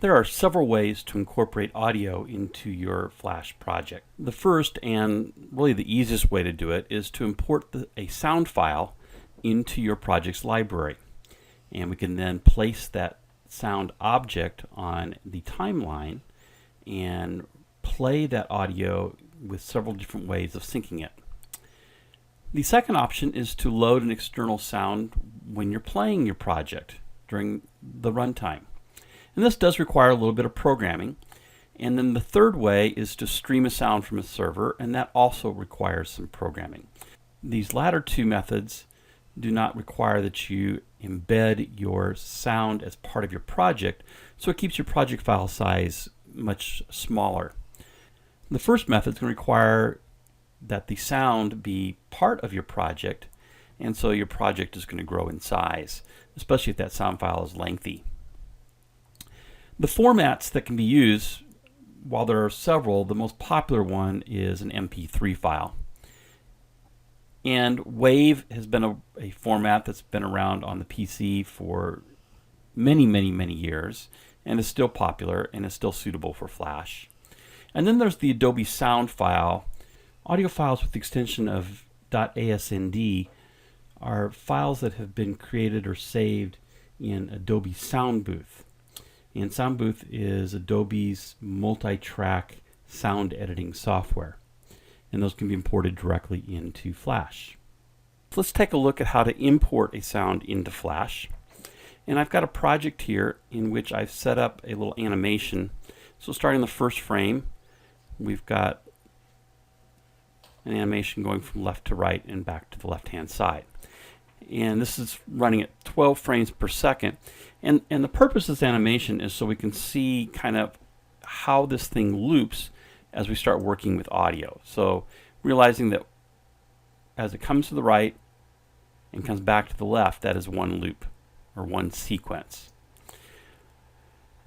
There are several ways to incorporate audio into your Flash project. The first, and really the easiest way to do it, is to import a sound file into your project's library. And we can then place that sound object on the timeline and play that audio with several different ways of syncing it. The second option is to load an external sound when you're playing your project during the runtime. And this does require a little bit of programming. And then the third way is to stream a sound from a server, and that also requires some programming. These latter two methods do not require that you embed your sound as part of your project, so it keeps your project file size much smaller. The first method is going to require that the sound be part of your project, and so your project is going to grow in size, especially if that sound file is lengthy. The formats that can be used, while there are several, the most popular one is an MP3 file. And WAV has been a format that's been around on the PC for many years and is still popular and is still suitable for Flash. And then there's the Adobe sound file. Audio files with the extension of .asnd are files that have been created or saved in Adobe Sound Booth. And Sound Booth is Adobe's multi-track sound editing software. And those can be imported directly into Flash. So let's take a look at how to import a sound into Flash. And I've got a project here in which I've set up a little animation. So starting the first frame, we've got an animation going from left to right and back to the left-hand side. And this is running at 12 frames per second. And the purpose of this animation is so we can see kind of how this thing loops as we start working with audio. So realizing that as it comes to the right and comes back to the left, that is one loop or one sequence.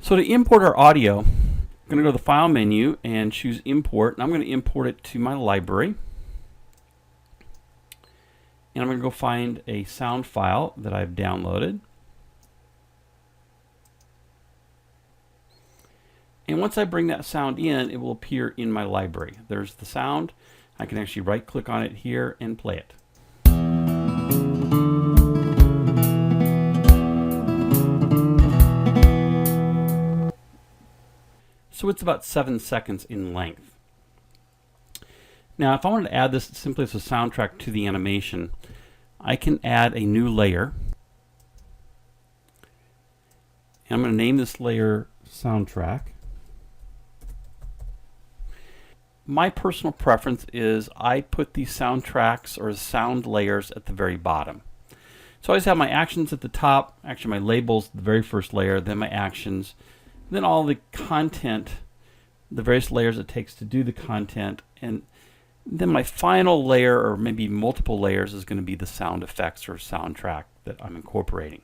So to import our audio, I'm going to go to the File menu and choose Import, and I'm going to import it to my library. And I'm going to go find a sound file that I've downloaded. And once I bring that sound in, it will appear in my library. There's the sound. I can actually right-click on it here and play it. So it's about 7 seconds in length. Now, if I wanted to add this simply as a soundtrack to the animation, I can add a new layer. And I'm going to name this layer Soundtrack. My personal preference is I put these soundtracks or sound layers at the very bottom. So I always have my actions at the top, actually my labels, the very first layer, then my actions, then all the content, the various layers it takes to do the content, and then my final layer, or maybe multiple layers, is going to be the sound effects or soundtrack that I'm incorporating.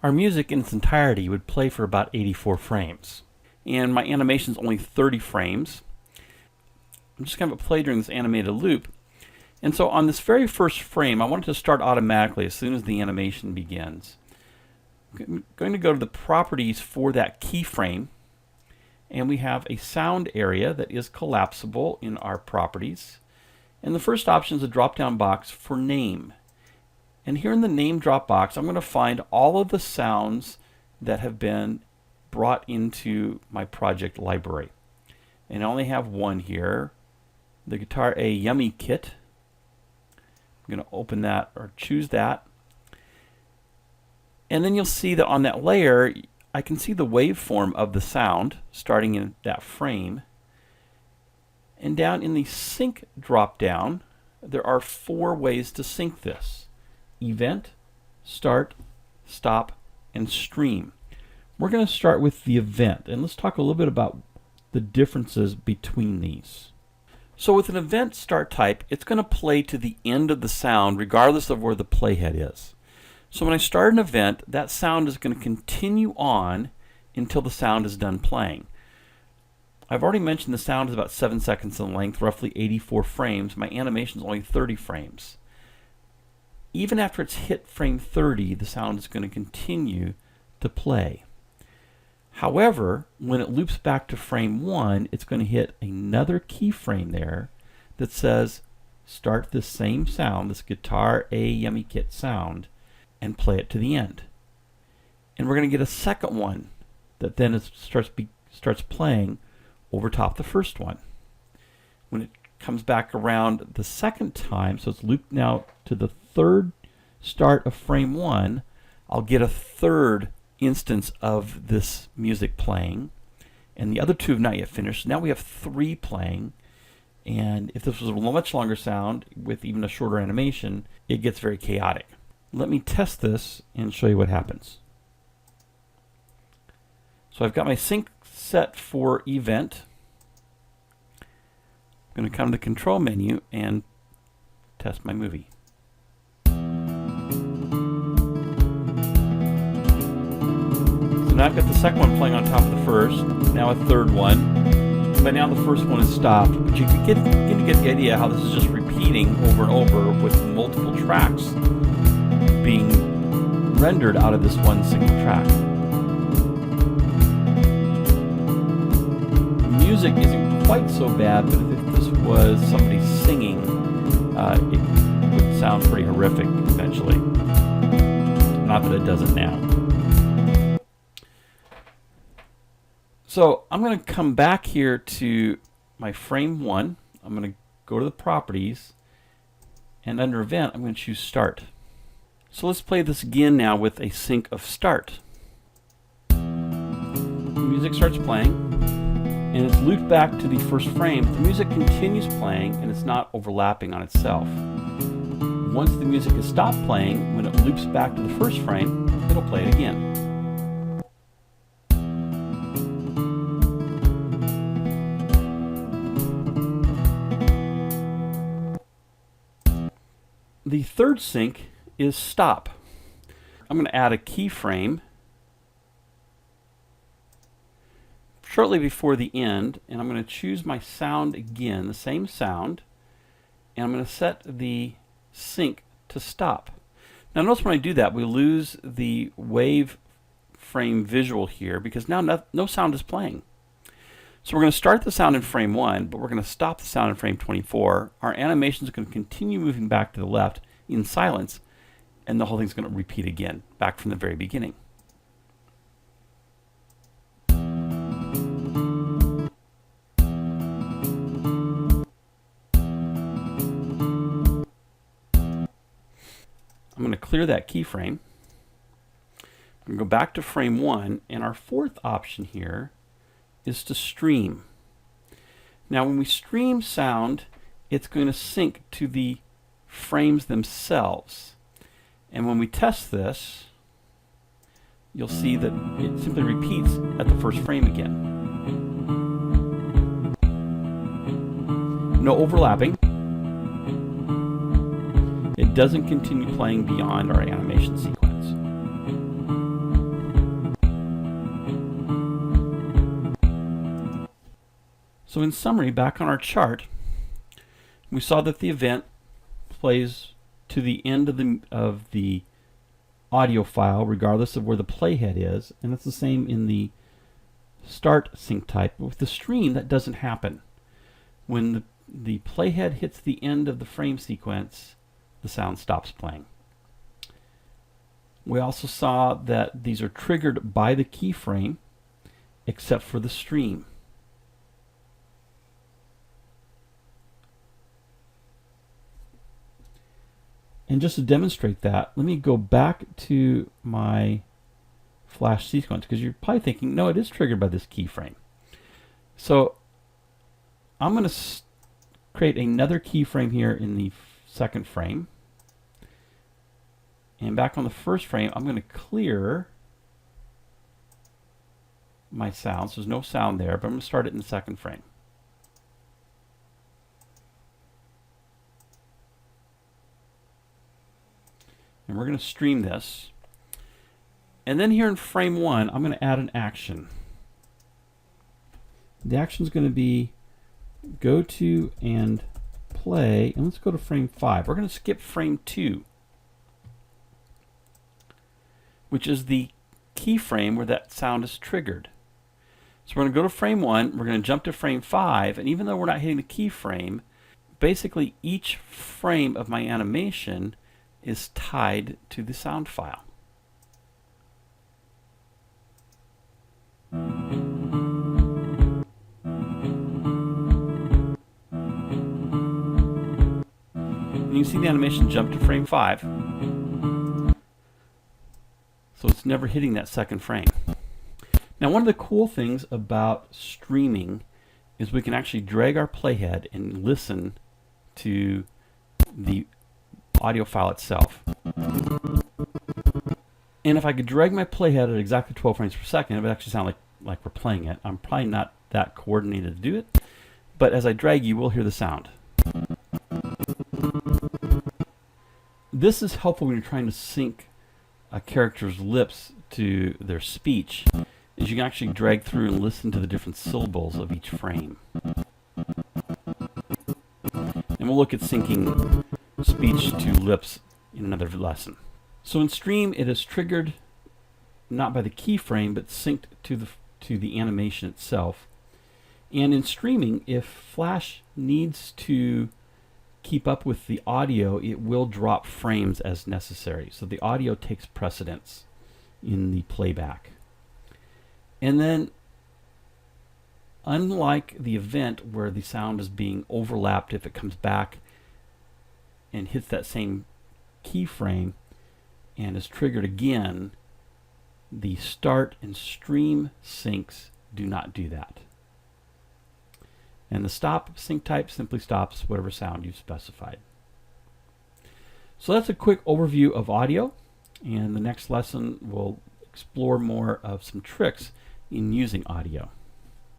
Our music in its entirety would play for about 84 frames. And my animation is only 30 frames. I'm just going to play during this animated loop. And so on this very first frame, I want it to start automatically as soon as the animation begins. I'm going to go to the properties for that keyframe. And we have a sound area that is collapsible in our properties. And the first option is a drop-down box for name. And here in the name drop box, I'm going to find all of the sounds that have been brought into my project library. And I only have one here, the Guitar A Yummy Kit. I'm going to open that or choose that. And then you'll see that on that layer, I can see the waveform of the sound starting in that frame. And down in the sync drop down, there are 4 ways to sync this: event, start, stop, and stream. We're going to start with the event, and let's talk a little bit about the differences between these. So with an event start type, it's going to play to the end of the sound regardless of where the playhead is. So when I start an event, that sound is going to continue on until the sound is done playing. I've already mentioned the sound is about 7 seconds in length, roughly 84 frames. My animation is only 30 frames. Even after it's hit frame 30, the sound is going to continue to play. However, when it loops back to frame 1, it's going to hit another keyframe there that says start this same sound, this guitar A Yummy Kit sound, and play it to the end. And we're going to get a second one that then starts playing over top the first one. When it comes back around the second time, so it's looped now to the third start of frame 1, I'll get a third instance of this music playing, and the other 2 have not yet finished. Now we have 3 playing, and if this was a much longer sound with even a shorter animation, it gets very chaotic. Let me test this and show you what happens. So I've got my sync set for event. I'm going to come to the control menu and test my movie. So now I've got the second one playing on top of the first, now a third one, but now the first one is stopped. But you can get the idea how this is just repeating over and over with multiple tracks being rendered out of this one single track. Music isn't quite so bad, but if this was somebody singing, it would sound pretty horrific eventually. Not that it doesn't now. So I'm going to come back here to my frame 1. I'm going to go to the properties, and under event, I'm going to choose start. So let's play this again now with a sync of start. The music starts playing, and it's looped back to the first frame. The music continues playing, and it's not overlapping on itself. Once the music has stopped playing, when it loops back to the first frame, it'll play it again. The third sync is stop. I'm going to add a keyframe shortly before the end, and I'm going to choose my sound again, the same sound, and I'm going to set the sync to stop. Now notice when I do that, we lose the wave frame visual here because now no sound is playing. So we're going to start the sound in frame 1, but we're going to stop the sound in frame 24. Our animation is going to continue moving back to the left in silence, and the whole thing's going to repeat again, back from the very beginning. I'm going to clear that keyframe. I'm going to go back to frame 1, and our fourth option here is to stream. Now when we stream sound, it's going to sync to the frames themselves. And when we test this, you'll see that it simply repeats at the first frame again. No overlapping. It doesn't continue playing beyond our animation sequence. So in summary, back on our chart, we saw that the event plays to the end of the audio file regardless of where the playhead is, and it's the same in the start sync type. But with the stream, that doesn't happen. When the playhead hits the end of the frame sequence, the sound stops playing. We also saw that these are triggered by the keyframe except for the stream. And just to demonstrate that, let me go back to my Flash sequence, because you're probably thinking, no, it is triggered by this keyframe. So I'm going to create another keyframe here in the second frame. And back on the first frame, I'm going to clear my sound. So there's no sound there, but I'm going to start it in the second frame. And we're going to stream this. And then here in frame 1, I'm going to add an action. The action is going to be go to and play. And let's go to frame 5. We're going to skip frame 2, which is the keyframe where that sound is triggered. So we're going to go to frame 1, we're going to jump to frame 5, and even though we're not hitting the keyframe, basically each frame of my animation is tied to the sound file. And you can see the animation jump to frame 5. So it's never hitting that second frame. Now, one of the cool things about streaming is we can actually drag our playhead and listen to the audio file itself. And if I could drag my playhead at exactly 12 frames per second, it would actually sound like we're playing it. I'm probably not that coordinated to do it, but as I drag, you will hear the sound. This is helpful when you're trying to sync a character's lips to their speech, is you can actually drag through and listen to the different syllables of each frame. And we'll look at syncing speech to lips in another lesson. So in Stream, it is triggered not by the keyframe, but synced to the animation itself. And in streaming, if Flash needs to keep up with the audio, it will drop frames as necessary. So the audio takes precedence in the playback. And then, unlike the event where the sound is being overlapped, if it comes back and hits that same keyframe and is triggered again, the start and stream syncs do not do that. And the stop sync type simply stops whatever sound you've specified. So that's a quick overview of audio, and the next lesson we'll explore more of some tricks in using audio.